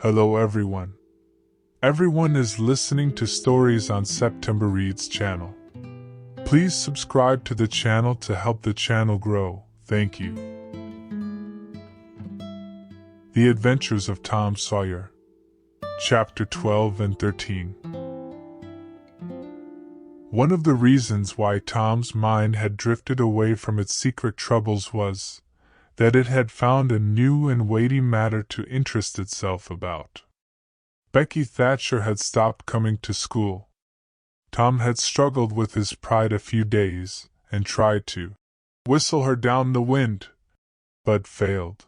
Hello everyone. Everyone is listening to stories on September Reads channel. Please subscribe to the channel to help the channel grow. Thank you. The Adventures of Tom Sawyer. Chapter 12 and 13. One of the reasons why Tom's mind had drifted away from its secret troubles was that it had found a new and weighty matter to interest itself about. Becky Thatcher had stopped coming to school. Tom had struggled with his pride a few days, and tried to whistle her down the wind, but failed.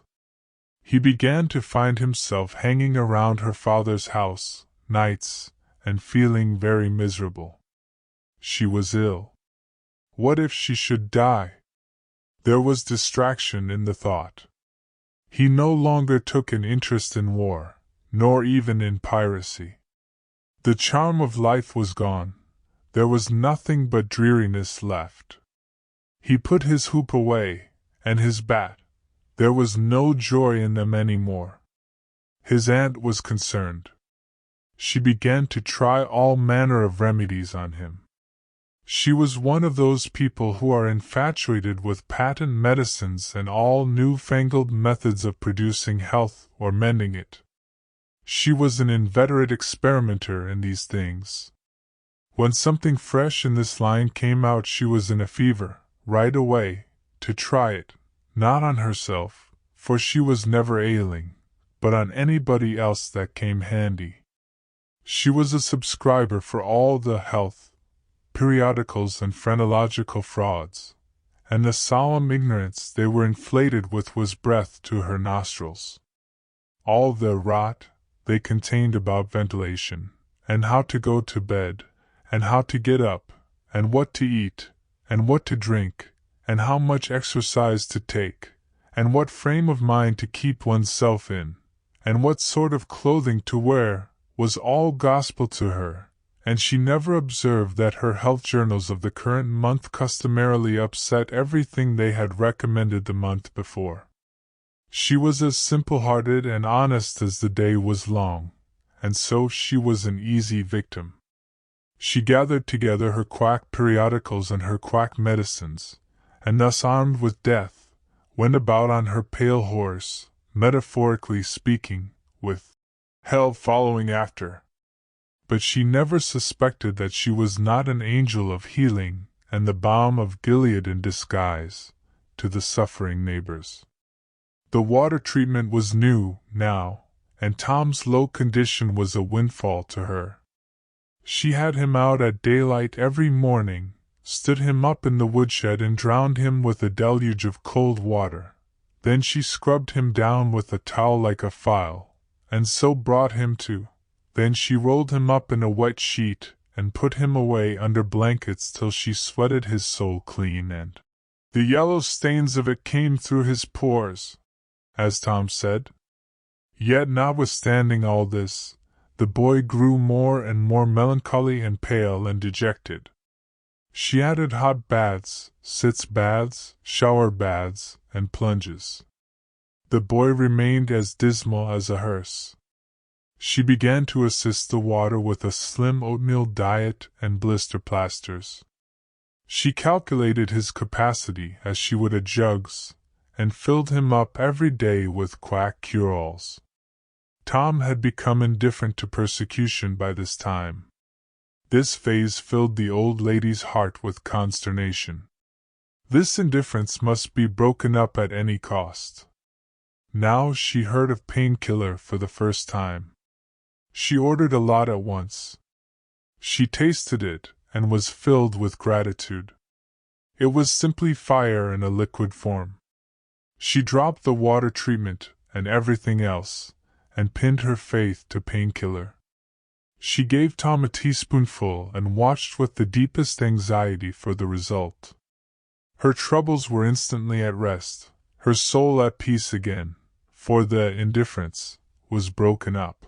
He began to find himself hanging around her father's house, nights, and feeling very miserable. She was ill. What if she should die? There was distraction in the thought. He no longer took an interest in war, nor even in piracy. The charm of life was gone. There was nothing but dreariness left. He put his hoop away, and his bat. There was no joy in them any more. His aunt was concerned. She began to try all manner of remedies on him. She was one of those people who are infatuated with patent medicines and all new-fangled methods of producing health or mending it. She was an inveterate experimenter in these things. When something fresh in this line came out, she was in a fever, right away, to try it, not on herself, for she was never ailing, but on anybody else that came handy. She was a subscriber for all the health periodicals and phrenological frauds, and the solemn ignorance they were inflated with was breath to her nostrils. All the rot they contained about ventilation, and how to go to bed, and how to get up, and what to eat, and what to drink, and how much exercise to take, and what frame of mind to keep oneself in, and what sort of clothing to wear, was all gospel to her. And she never observed that her health journals of the current month customarily upset everything they had recommended the month before. She was as simple-hearted and honest as the day was long, and so she was an easy victim. She gathered together her quack periodicals and her quack medicines, and thus armed with death, went about on her pale horse, metaphorically speaking, with hell following after. But she never suspected that she was not an angel of healing and the balm of Gilead in disguise to the suffering neighbors. The water treatment was new, now, and Tom's low condition was a windfall to her. She had him out at daylight every morning, stood him up in the woodshed and drowned him with a deluge of cold water. Then she scrubbed him down with a towel like a file, and so brought him to. Then she rolled him up in a wet sheet, and put him away under blankets till she sweated his soul clean, and the yellow stains of it came through his pores, as Tom said. Yet notwithstanding all this, the boy grew more and more melancholy and pale and dejected. She added hot baths, sitz baths, shower baths, and plunges. The boy remained as dismal as a hearse. She began to assist the water with a slim oatmeal diet and blister plasters. She calculated his capacity as she would a jug's, and filled him up every day with quack cure-alls. Tom had become indifferent to persecution by this time. This phase filled the old lady's heart with consternation. This indifference must be broken up at any cost. Now she heard of painkiller for the first time. She ordered a lot at once. She tasted it, and was filled with gratitude. It was simply fire in a liquid form. She dropped the water treatment, and everything else, and pinned her faith to painkiller. She gave Tom a teaspoonful and watched with the deepest anxiety for the result. Her troubles were instantly at rest, her soul at peace again, for the indifference was broken up.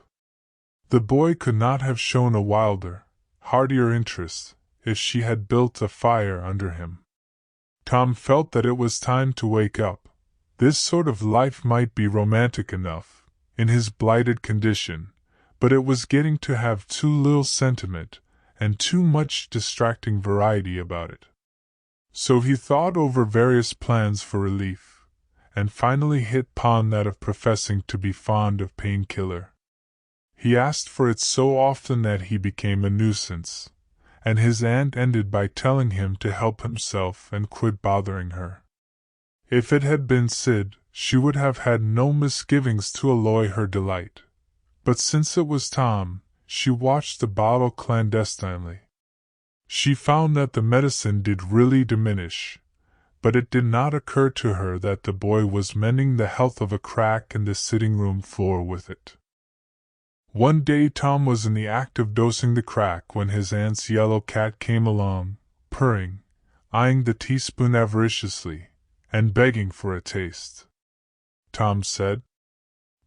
The boy could not have shown a wilder, heartier interest if she had built a fire under him. Tom felt that it was time to wake up. This sort of life might be romantic enough, in his blighted condition, but it was getting to have too little sentiment and too much distracting variety about it. So he thought over various plans for relief, and finally hit upon that of professing to be fond of painkiller. He asked for it so often that he became a nuisance, and his aunt ended by telling him to help himself and quit bothering her. If it had been Sid, she would have had no misgivings to alloy her delight. But since it was Tom, she watched the bottle clandestinely. She found that the medicine did really diminish, but it did not occur to her that the boy was mending the health of a crack in the sitting-room floor with it. One day Tom was in the act of dosing the crack when his aunt's yellow cat came along, purring, eyeing the teaspoon avariciously, and begging for a taste. Tom said,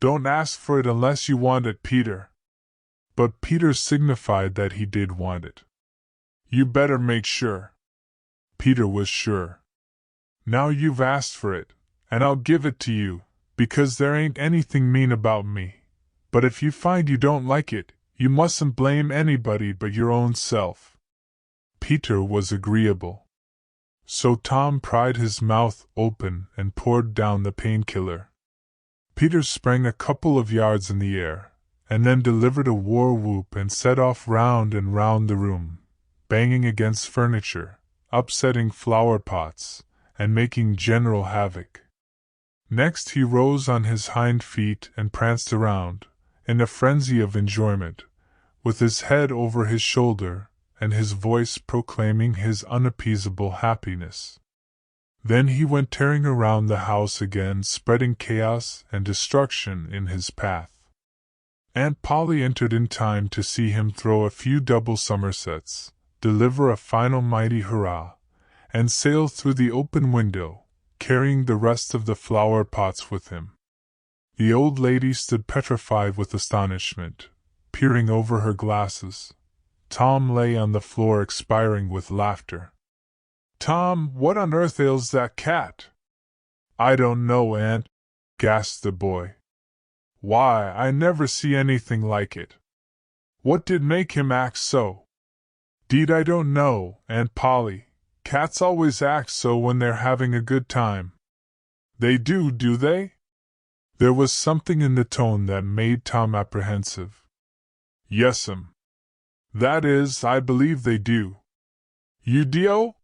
"Don't ask for it unless you want it, Peter." But Peter signified that he did want it. "You better make sure." Peter was sure. "Now you've asked for it, and I'll give it to you, because there ain't anything mean about me. But if you find you don't like it, you mustn't blame anybody but your own self." Peter was agreeable. So Tom pried his mouth open and poured down the painkiller. Peter sprang a couple of yards in the air, and then delivered a war whoop and set off round and round the room, banging against furniture, upsetting flower pots, and making general havoc. Next he rose on his hind feet and pranced around, in a frenzy of enjoyment, with his head over his shoulder, and his voice proclaiming his unappeasable happiness. Then he went tearing around the house again, spreading chaos and destruction in his path. Aunt Polly entered in time to see him throw a few double somersets, deliver a final mighty hurrah, and sail through the open window, carrying the rest of the flower pots with him. The old lady stood petrified with astonishment, peering over her glasses. Tom lay on the floor expiring with laughter. "Tom, what on earth ails that cat?" "I don't know, Aunt," gasped the boy. "Why, I never see anything like it. What did make him act so?" "'Deed I don't know, Aunt Polly. Cats always act so when they're having a good time." "They do they?" There was something in the tone that made Tom apprehensive. "Yes'm. That is, I believe they do." "You do?"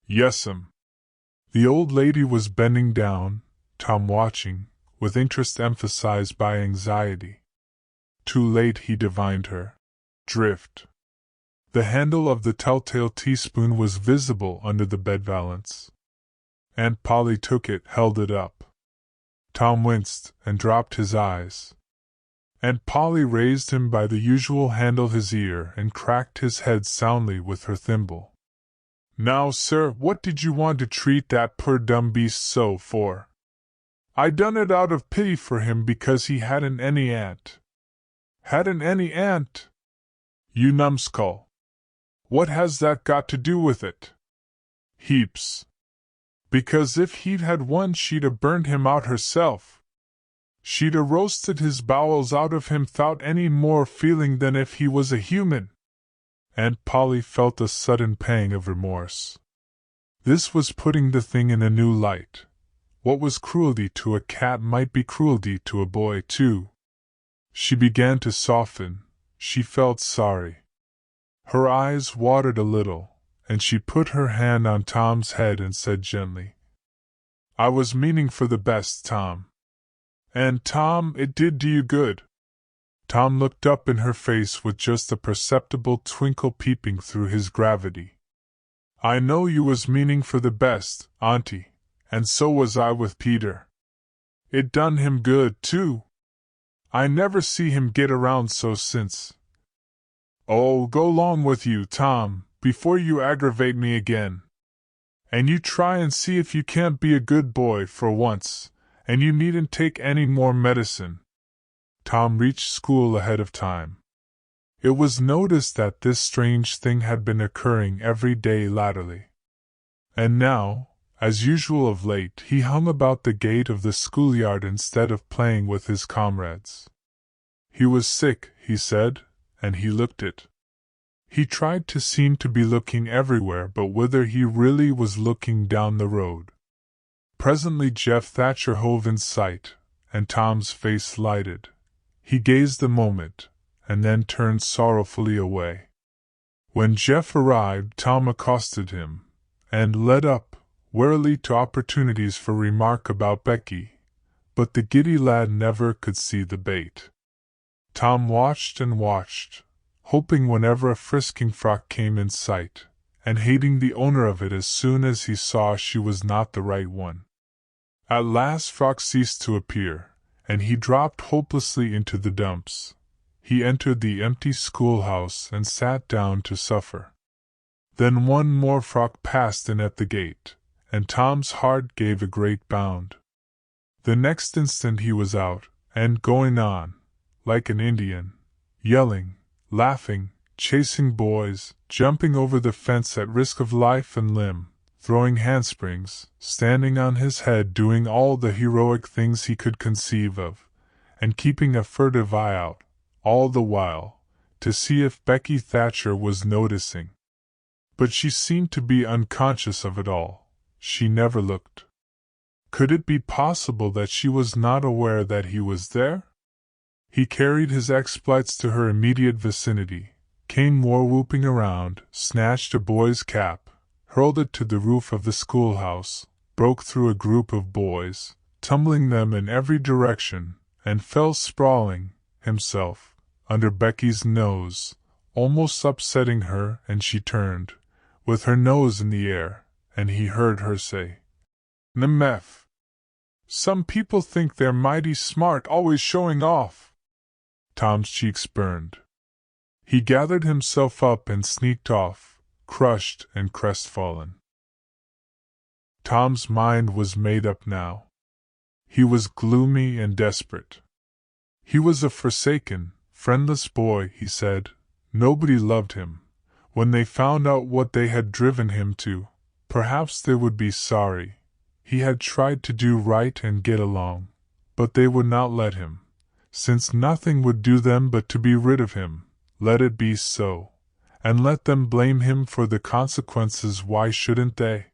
"Yes'm." The old lady was bending down, Tom watching, with interest emphasized by anxiety. Too late he divined her drift. The handle of the telltale teaspoon was visible under the bed valance. Aunt Polly took it, held it up. Tom winced and dropped his eyes. Aunt Polly raised him by the usual handle his ear and cracked his head soundly with her thimble. "Now, sir, what did you want to treat that poor dumb beast so for?" "I done it out of pity for him because he hadn't any aunt." "Hadn't any aunt? You numbskull! What has that got to do with it?" "Heaps. Because if he'd had one she'd a burned him out herself. She'd a roasted his bowels out of him thout any more feeling than if he was a human." Aunt Polly felt a sudden pang of remorse. This was putting the thing in a new light. What was cruelty to a cat might be cruelty to a boy, too. She began to soften. She felt sorry. Her eyes watered a little, and she put her hand on Tom's head and said gently, "I was meaning for the best, Tom. And, Tom, it did do you good." Tom looked up in her face with just a perceptible twinkle peeping through his gravity. "I know you was meaning for the best, Auntie, and so was I with Peter. It done him good, too. I never see him get around so since." "Oh, go 'long with you, Tom, before you aggravate me again. And you try and see if you can't be a good boy for once, and you needn't take any more medicine." Tom reached school ahead of time. It was noticed that this strange thing had been occurring every day latterly. And now, As usual of late, he hung about the gate of the schoolyard instead of playing with his comrades. He was sick, he said, and he looked it. He tried to seem to be looking everywhere, but whither he really was looking down the road. Presently Jeff Thatcher hove in sight, and Tom's face lighted. He gazed a moment, and then turned sorrowfully away. When Jeff arrived, Tom accosted him, and led up, warily to opportunities for remark about Becky, but the giddy lad never could see the bait. Tom watched and watched, hoping whenever a frisking frock came in sight, and hating the owner of it as soon as he saw she was not the right one. At last frock ceased to appear, and he dropped hopelessly into the dumps. He entered the empty schoolhouse and sat down to suffer. Then one more frock passed in at the gate, and Tom's heart gave a great bound. The next instant he was out, and going on, like an Indian, yelling, laughing, chasing boys, jumping over the fence at risk of life and limb, throwing handsprings, standing on his head, doing all the heroic things he could conceive of, and keeping a furtive eye out, all the while, to see if Becky Thatcher was noticing. But she seemed to be unconscious of it all. She never looked. Could it be possible that she was not aware that he was there? He carried his exploits to her immediate vicinity, came war-whooping around, snatched a boy's cap, hurled it to the roof of the schoolhouse, broke through a group of boys, tumbling them in every direction, and fell sprawling, himself, under Becky's nose, almost upsetting her, and she turned, with her nose in the air, and he heard her say, "Nemef. Some people think they're mighty smart, always showing off." Tom's cheeks burned. He gathered himself up and sneaked off, crushed and crestfallen. Tom's mind was made up now. He was gloomy and desperate. He was a forsaken, friendless boy, he said. Nobody loved him. When they found out what they had driven him to, perhaps they would be sorry. He had tried to do right and get along, but they would not let him. Since nothing would do them but to be rid of him, let it be so, and let them blame him for the consequences. Why shouldn't they?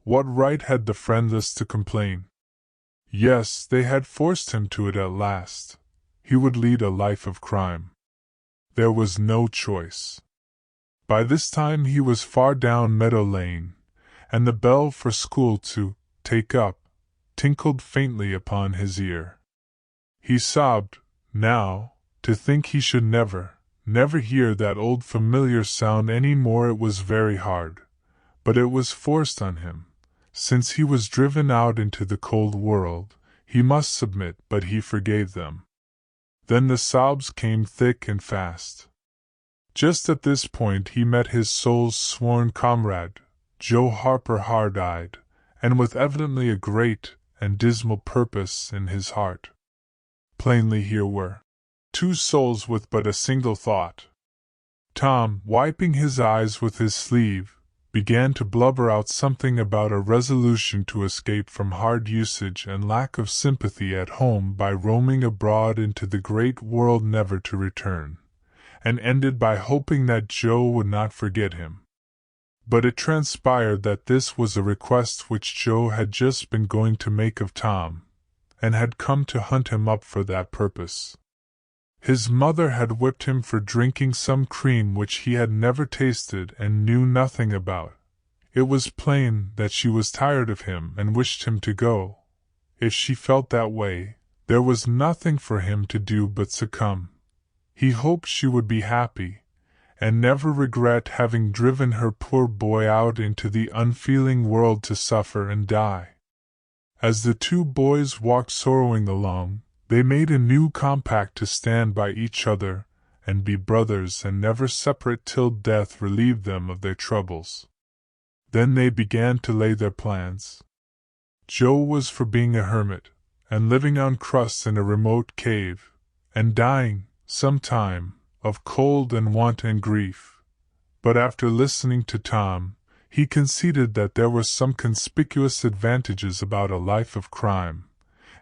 What right had the friendless to complain? Yes, they had forced him to it at last. He would lead a life of crime. There was no choice. By this time he was far down Meadow Lane, and the bell for school to take up tinkled faintly upon his ear. He sobbed, now, to think he should never hear that old familiar sound any more. It was very hard, but it was forced on him. Since he was driven out into the cold world, he must submit, but he forgave them. Then the sobs came thick and fast. Just at this point he met his soul's sworn comrade, Joe Harper, hard-eyed, and with evidently a great and dismal purpose in his heart. Plainly here were two souls with but a single thought. Tom, wiping his eyes with his sleeve, began to blubber out something about a resolution to escape from hard usage and lack of sympathy at home by roaming abroad into the great world never to return, and ended by hoping that Joe would not forget him. But it transpired that this was a request which Joe had just been going to make of Tom, and had come to hunt him up for that purpose. His mother had whipped him for drinking some cream which he had never tasted and knew nothing about. It was plain that she was tired of him and wished him to go. If she felt that way, there was nothing for him to do but succumb. He hoped she would be happy, and never regret having driven her poor boy out into the unfeeling world to suffer and die. As the two boys walked sorrowing along, they made a new compact to stand by each other, and be brothers and never separate till death relieved them of their troubles. Then they began to lay their plans. Joe was for being a hermit, and living on crusts in a remote cave, and dying, some time, of cold and want and grief. But after listening to Tom, He conceded that there were some conspicuous advantages about a life of crime,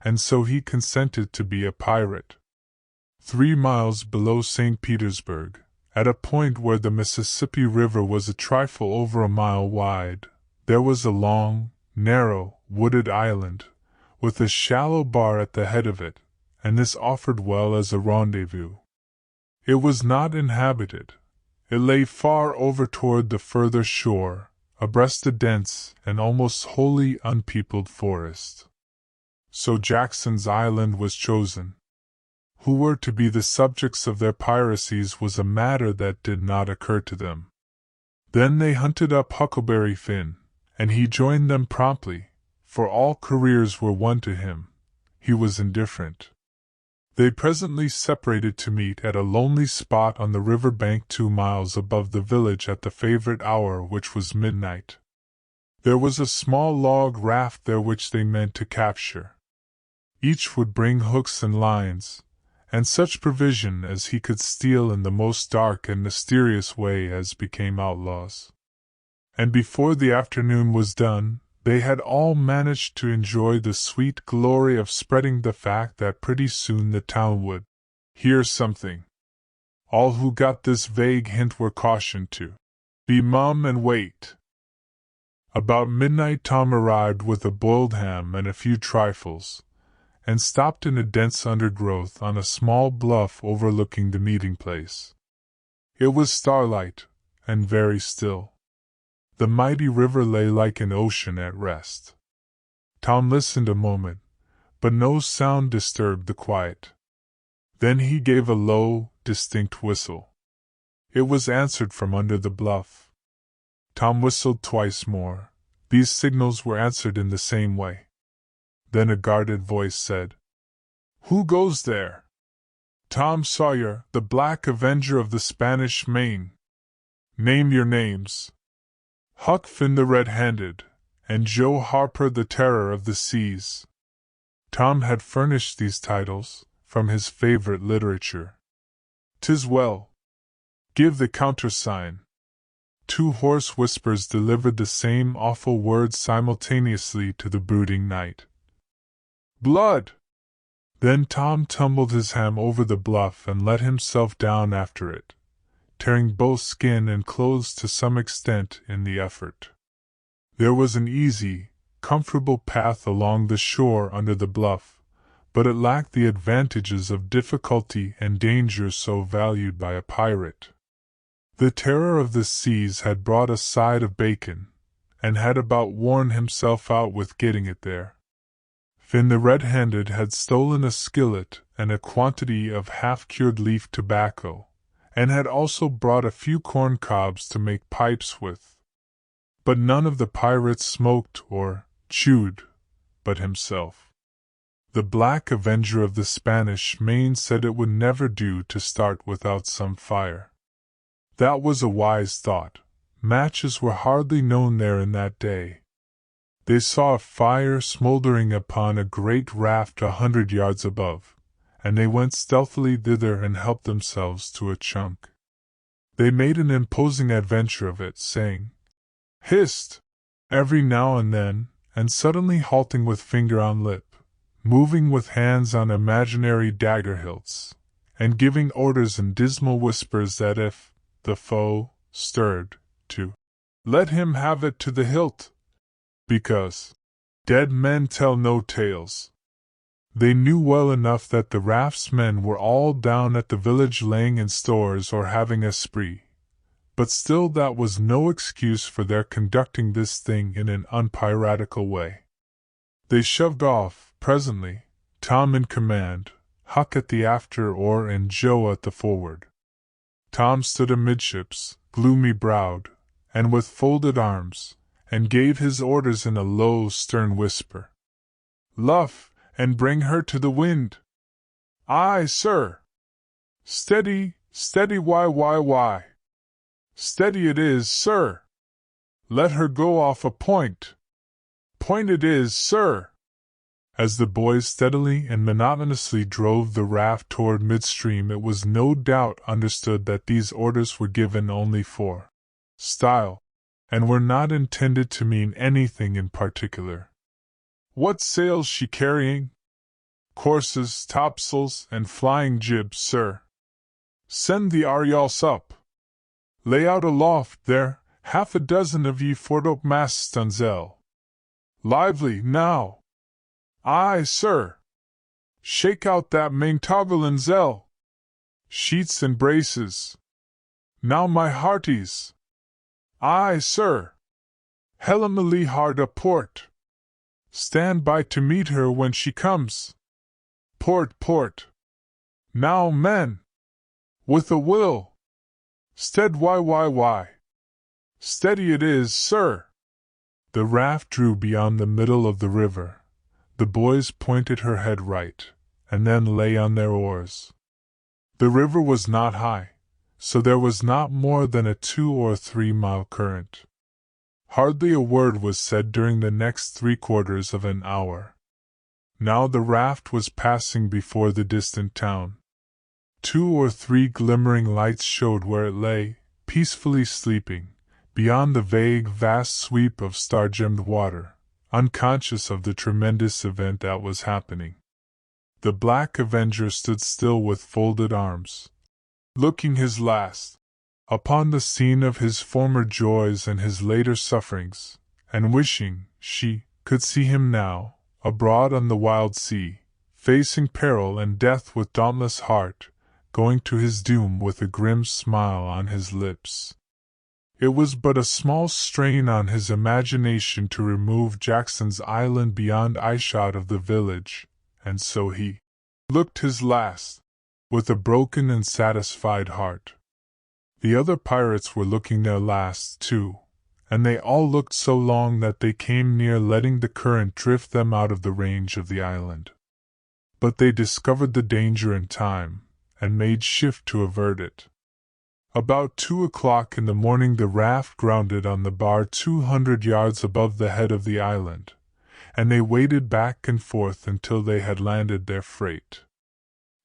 and so he consented to be a pirate. 3 miles below St. Petersburg, at a point where the Mississippi River was a trifle over a mile wide, there was a long, narrow, wooded island, with a shallow bar at the head of it, and this offered well as a rendezvous. It was not inhabited. It lay far over toward the further shore, abreast a dense and almost wholly unpeopled forest. So Jackson's Island was chosen. Who were to be the subjects of their piracies was a matter that did not occur to them. Then they hunted up Huckleberry Finn, and he joined them promptly, for all careers were one to him. He was indifferent. They presently separated to meet at a lonely spot on the river bank 2 miles above the village at the favorite hour, which was midnight. There was a small log raft there which they meant to capture. Each would bring hooks and lines, and such provision as he could steal in the most dark and mysterious way as became outlaws. And before the afternoon was done, they had all managed to enjoy the sweet glory of spreading the fact that pretty soon the town would hear something. All who got this vague hint were cautioned to be mum and wait. About midnight Tom arrived with a boiled ham and a few trifles, and stopped in a dense undergrowth on a small bluff overlooking the meeting place. It was starlight, and very still. The mighty river lay like an ocean at rest. Tom listened a moment, but no sound disturbed the quiet. Then he gave a low, distinct whistle. It was answered from under the bluff. Tom whistled twice more. These signals were answered in the same way. Then a guarded voice said, "Who goes there?" "Tom Sawyer, the Black Avenger of the Spanish Main." "Name your names." "Huck Finn the Red-Handed, and Joe Harper the Terror of the Seas." Tom had furnished these titles from his favorite literature. "'Tis well. Give the countersign." 2 hoarse whispers delivered the same awful words simultaneously to the brooding night. "Blood!" Then Tom tumbled his ham over the bluff and let himself down after it, tearing both skin and clothes to some extent in the effort. There was an easy, comfortable path along the shore under the bluff, but it lacked the advantages of difficulty and danger so valued by a pirate. The Terror of the Seas had brought a side of bacon, and had about worn himself out with getting it there. Finn the Red-Handed had stolen a skillet and a quantity of half-cured leaf tobacco, and had also brought a few corn cobs to make pipes with. But none of the pirates smoked or chewed, but himself. The Black Avenger of the Spanish Main said it would never do to start without some fire. That was a wise thought. Matches were hardly known there in that day. They saw a fire smoldering upon a great raft 100 yards above, and they went stealthily thither and helped themselves to a chunk. They made an imposing adventure of it, saying, "Hist!" every now and then, and suddenly halting with finger on lip, moving with hands on imaginary dagger hilts, and giving orders in dismal whispers that if the foe stirred, to let him have it to the hilt, because dead men tell no tales. They knew well enough that the raft's men were all down at the village laying in stores or having a spree, but still that was no excuse for their conducting this thing in an unpiratical way. They shoved off, presently, Tom in command, Huck at the after oar and Joe at the forward. Tom stood amidships, gloomy-browed, and with folded arms, and gave his orders in a low, stern whisper. "Luff, and bring her to the wind." "Aye, sir." "Steady, steady, why. Steady it is, sir." "Let her go off a point." "Point it is, sir." As the boys steadily and monotonously drove the raft toward midstream, it was no doubt understood that these orders were given only for style. and were not intended to mean anything in particular. What sail's she carrying? Courses, topsails, and flying jibs, sir. Send the aryals up. Lay out aloft there, half a dozen of ye fortopmast stunsail. Lively, now! Aye, sir! Shake out that maintopgallant. Sheets and braces. Now, my hearties! Aye, sir! Helm a lee hard a port! Stand by to meet her when she comes! Port, port! Now, men! With a will! Stead, why! Steady it is, sir! The raft drew beyond the middle of the river. The boys pointed her head right, and then lay on their oars. The river was not high, so there was not more than a 2 or 3 mile current. Hardly a word was said during the next 3/4 of an hour. Now the raft was passing before the distant town. 2 or 3 glimmering lights showed where it lay, peacefully sleeping, beyond the vague, vast sweep of star-gemmed water, unconscious of the tremendous event that was happening. The Black Avenger stood still with folded arms, looking his last upon the scene of his former joys and his later sufferings, and wishing she could see him now, abroad on the wild sea, facing peril and death with dauntless heart, going to his doom with a grim smile on his lips. It was but a small strain on his imagination to remove Jackson's Island beyond eyeshot of the village, and so he looked his last, with a broken and satisfied heart. The other pirates were looking their last, too, and they all looked so long that they came near letting the current drift them out of the range of the island. But they discovered the danger in time, and made shift to avert it. About 2 o'clock in the morning the raft grounded on the bar 200 yards above the head of the island, and they waded back and forth until they had landed their freight.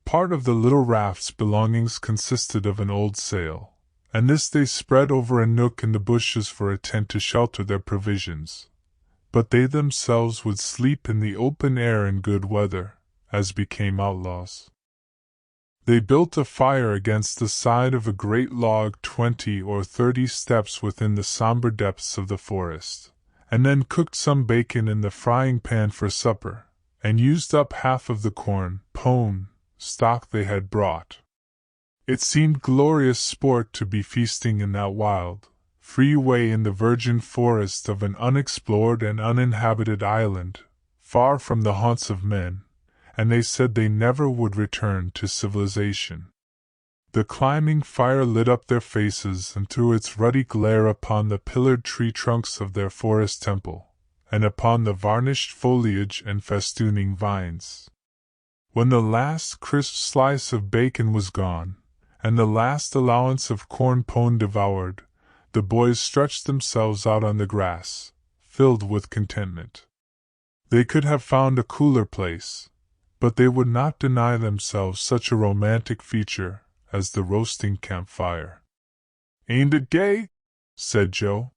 Part of the little raft's belongings consisted of an old sail, and this they spread over a nook in the bushes for a tent to shelter their provisions. But they themselves would sleep in the open air in good weather, as became outlaws. They built a fire against the side of a great log 20 or 30 steps within the somber depths of the forest, and then cooked some bacon in the frying pan for supper, and used up half of the corn, pone, stock they had brought. It seemed glorious sport to be feasting in that wild, free way in the virgin forest of an unexplored and uninhabited island, far from the haunts of men, and they said they never would return to civilization. The climbing fire lit up their faces and threw its ruddy glare upon the pillared tree trunks of their forest temple, and upon the varnished foliage and festooning vines. When the last crisp slice of bacon was gone, and the last allowance of corn pone devoured, the boys stretched themselves out on the grass, filled with contentment. They could have found a cooler place, but they would not deny themselves such a romantic feature as the roasting campfire. "Ain't it gay?" said Joe.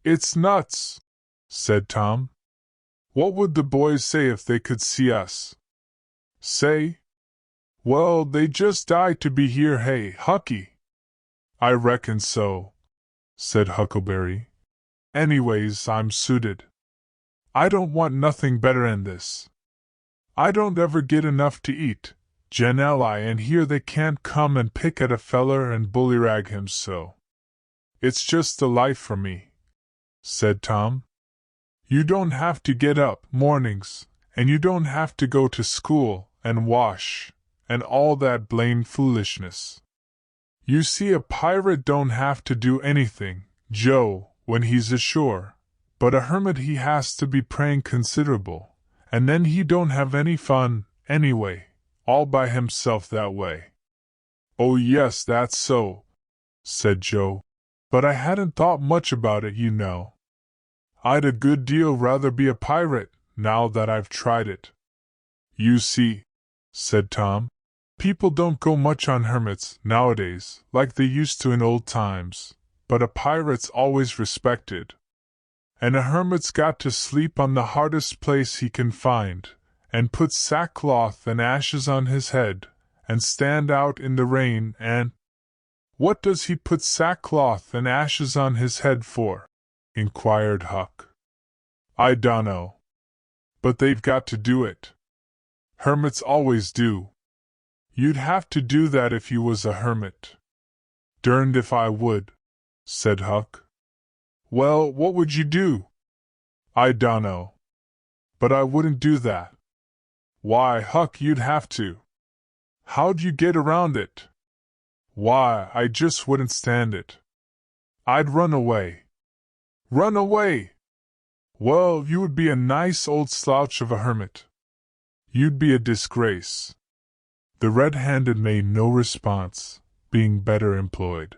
"It's nuts," said Tom. "What would the boys say if they could see us?" "Say? Well, they'd just die to be here, hey, Hucky?" "I reckon so," said Huckleberry. "Anyways, I'm suited. I don't want nothing better'n this. I don't ever get enough to eat, Janelle, and here they can't come and pick at a feller and bullyrag him so. It's just a life for me," said Tom. "You don't have to get up mornings, and you don't have to go to school and wash, and all that blamed foolishness. You see, a pirate don't have to do anything, Joe, when he's ashore, but a hermit he has to be praying considerable, and then he don't have any fun, anyway, all by himself that way." "Oh yes, that's so," said Joe, "but I hadn't thought much about it, you know. I'd a good deal rather be a pirate, now that I've tried it." "You see," said Tom, "people don't go much on hermits, nowadays, like they used to in old times. but a pirate's always respected. And a hermit's got to sleep on the hardest place he can find, and put sackcloth and ashes on his head, and stand out in the rain and— "What does he put sackcloth and ashes on his head for?" inquired Huck. "I dunno. But they've got to do it. Hermits always do. You'd have to do that if you was a hermit." "Derned if I would," said Huck. "Well, what would you do?" "I dunno. But I wouldn't do that." "Why, Huck, you'd have to. How'd you get around it?" "Why, I just wouldn't stand it. I'd run away." "Run away?" "Well, you would be a nice old slouch of a hermit. You'd be a disgrace." The red-handed made no response, being better employed.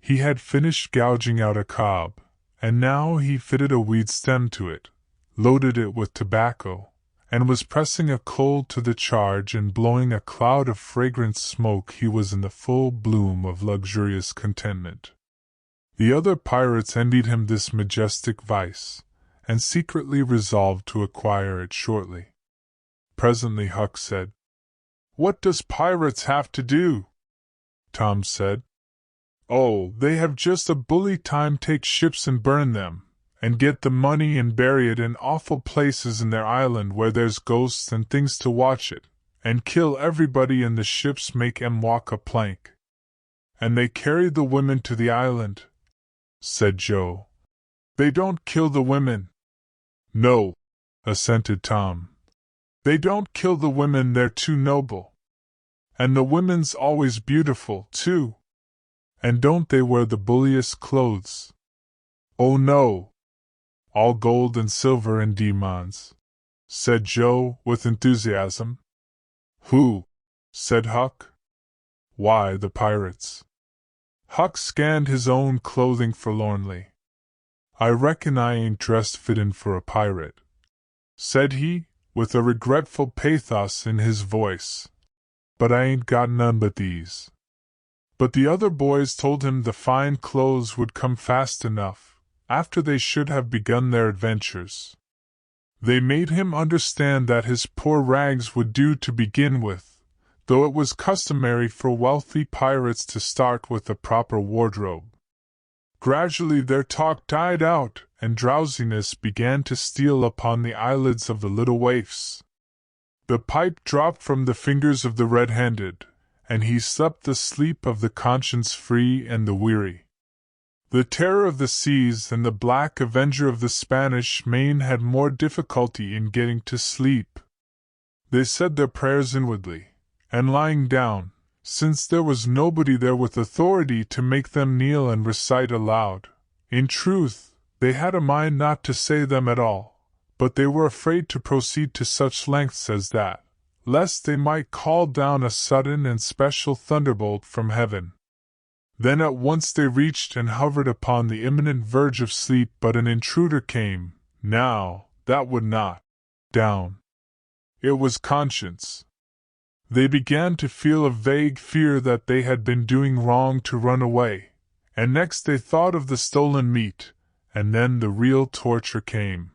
He had finished gouging out a cob, and now he fitted a weed stem to it, loaded it with tobacco, and was pressing a coal to the charge and blowing a cloud of fragrant smoke. He was in the full bloom of luxurious contentment. The other pirates envied him this majestic vice, and secretly resolved to acquire it shortly. Presently Huck said, "What does pirates have to do?" Tom said, "Oh, they have just a bully time. Take ships and burn them, and get the money and bury it in awful places in their island where there's ghosts and things to watch it, and kill everybody in the ships, make 'em walk a plank. And they carry the women to the island," said Joe. "They don't kill the women." "No," assented Tom. "They don't kill the women, they're too noble. And the women's always beautiful, too. And don't they wear the bulliest clothes?" "Oh no. All gold and silver and diamonds," said Joe with enthusiasm. "Who?" said Huck. "Why, the pirates." Huck scanned his own clothing forlornly. "I reckon I ain't dressed fittin' for a pirate," said he, with a regretful pathos in his voice. "But I ain't got none but these." But the other boys told him the fine clothes would come fast enough, after they should have begun their adventures. They made him understand that his poor rags would do to begin with, though it was customary for wealthy pirates to start with a proper wardrobe. Gradually their talk died out, and drowsiness began to steal upon the eyelids of the little waifs. The pipe dropped from the fingers of the red-handed, and he slept the sleep of the conscience-free and the weary. The terror of the seas and the black avenger of the Spanish Main had more difficulty in getting to sleep. They said their prayers inwardly, and lying down, since there was nobody there with authority to make them kneel and recite aloud. In truth, they had a mind not to say them at all, but they were afraid to proceed to such lengths as that, lest they might call down a sudden and special thunderbolt from heaven. Then at once they reached and hovered upon the imminent verge of sleep, but an intruder came. Now, that would not down. It was conscience. They began to feel a vague fear that they had been doing wrong to run away, and next they thought of the stolen meat, and then the real torture came.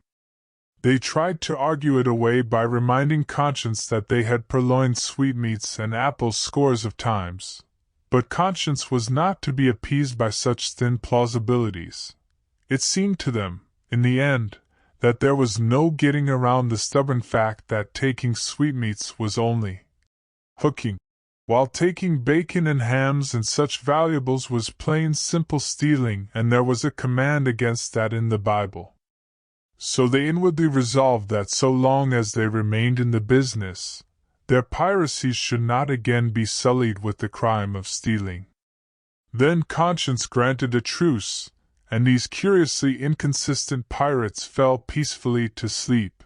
They tried to argue it away by reminding conscience that they had purloined sweetmeats and apples scores of times. But conscience was not to be appeased by such thin plausibilities. It seemed to them, in the end, that there was no getting around the stubborn fact that taking sweetmeats was only hooking, while taking bacon and hams and such valuables was plain simple stealing, and there was a command against that in the Bible. So they inwardly resolved that so long as they remained in the business, their piracies should not again be sullied with the crime of stealing. Then conscience granted a truce, and these curiously inconsistent pirates fell peacefully to sleep.